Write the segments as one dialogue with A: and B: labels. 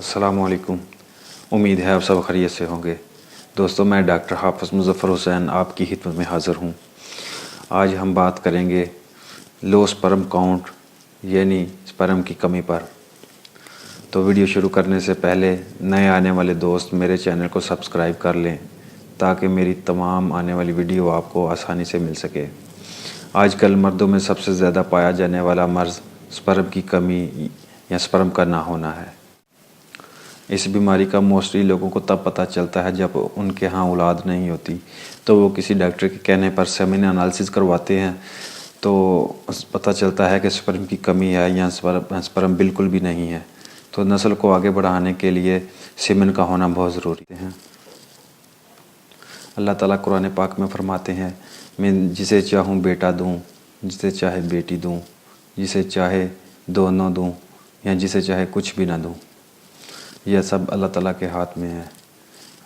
A: अस्सलामुअलैकुम। उम्मीद है आप सब खैरियत से होंगे। दोस्तों, मैं डॉक्टर हाफिज मुzaffar हुसैन आपकी खिदमत में हाज़िर हूँ। आज हम बात करेंगे लो स्पर्म काउंट यानी स्पर्म की कमी पर। तो वीडियो शुरू करने से पहले नए आने वाले दोस्त मेरे चैनल को सब्सक्राइब कर लें ताकि मेरी तमाम आने वाली वीडियो आपको आसानी से मिल सके। आजकल मर्दों में सबसे ज़्यादा पाया जाने वाला मर्ज़ स्पर्म की कमी या स्पर्म का ना होना है। इस बीमारी का मोस्टली लोगों को तब पता चलता है जब उनके यहाँ औलाद नहीं होती, तो वो किसी डॉक्टर के कहने पर सेमिन एनालिसिस करवाते हैं तो पता चलता है कि स्पर्म की कमी है या स्पर्म बिल्कुल भी नहीं है। तो नस्ल को आगे बढ़ाने के लिए सेमिन का होना बहुत ज़रूरी है। अल्लाह ताला कुरान पाक में फरमाते हैं, मैं जिसे चाहूँ बेटा दूँ, जिसे चाहे बेटी दूँ, जिसे चाहे दोनों दूँ या जिसे चाहे कुछ भी ना दूँ। यह सब अल्लाह ताला के हाथ में है।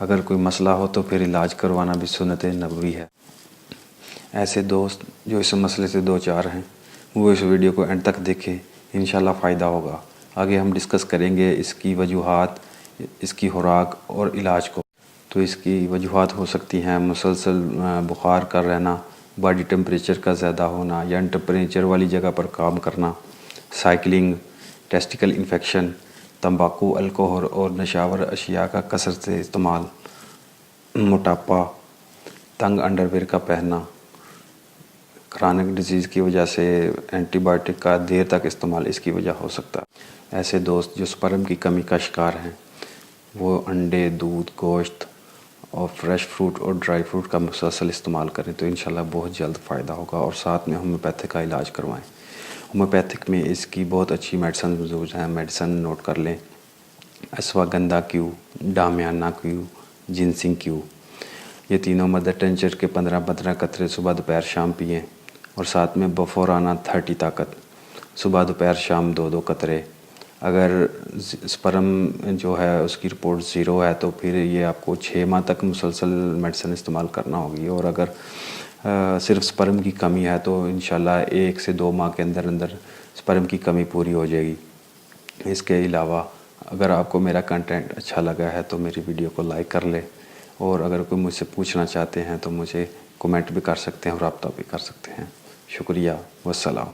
A: अगर कोई मसला हो तो फिर इलाज करवाना भी सुन्नत नबवी है। ऐसे दोस्त जो इस मसले से दो चार हैं वो इस वीडियो को एंड तक देखें, इंशाल्लाह फ़ायदा होगा। आगे हम डिस्कस करेंगे इसकी वजूहात, इसकी खुराक और इलाज को। तो इसकी वजूहात हो सकती हैं मुसलसल बुखार का रहना, बॉडी टेम्परेचर का ज़्यादा होना या टेम्परेचर वाली जगह पर काम करना, साइकिलिंग, टेस्टिकल इन्फेक्शन, तंबाकू, अल्कोहल और नशावर अशिया का कसरत से इस्तेमाल, मोटापा, तंग अंडरवेयर का पहनना, क्रॉनिक डिजीज़ की वजह से एंटीबायोटिक का देर तक इस्तेमाल इसकी वजह हो सकता है। ऐसे दोस्त जो स्पर्म की कमी का शिकार हैं वो अंडे, दूध, गोश्त और फ्रेश फ्रूट और ड्राई फ्रूट का मुसलसल इस्तेमाल करें तो इंशाल्लाह बहुत जल्द फ़ायदा होगा। और साथ में होम्योपैथिक का इलाज करवाएं। होम्योपैथिक में इसकी बहुत अच्छी मेडिसिन मौजूद हैं। मेडिसिन नोट कर लें: ashwagandha Q, damiana Q, ginseng Q. ये तीनों मदर टेंचर के 15-15 कतरे सुबह दोपहर शाम पिएँ। और साथ में बफोराना 30 ताकत, सुबह दोपहर शाम 2-2 कतरे। अगर स्पर्म जो है उसकी रिपोर्ट ज़ीरो है तो फिर ये आपको 6 माह तक मुसलसल मेडिसिन इस्तेमाल करना होगी। और अगर सिर्फ स्पर्म की कमी है तो इंशाल्लाह 1 से 2 माह के अंदर अंदर स्पर्म की कमी पूरी हो जाएगी। इसके अलावा अगर आपको मेरा कंटेंट अच्छा लगा है तो मेरी वीडियो को लाइक कर ले। और अगर कोई मुझसे पूछना चाहते हैं तो मुझे कमेंट भी कर सकते हैं और रब्ता भी कर सकते हैं। शुक्रिया, वस्सलाम।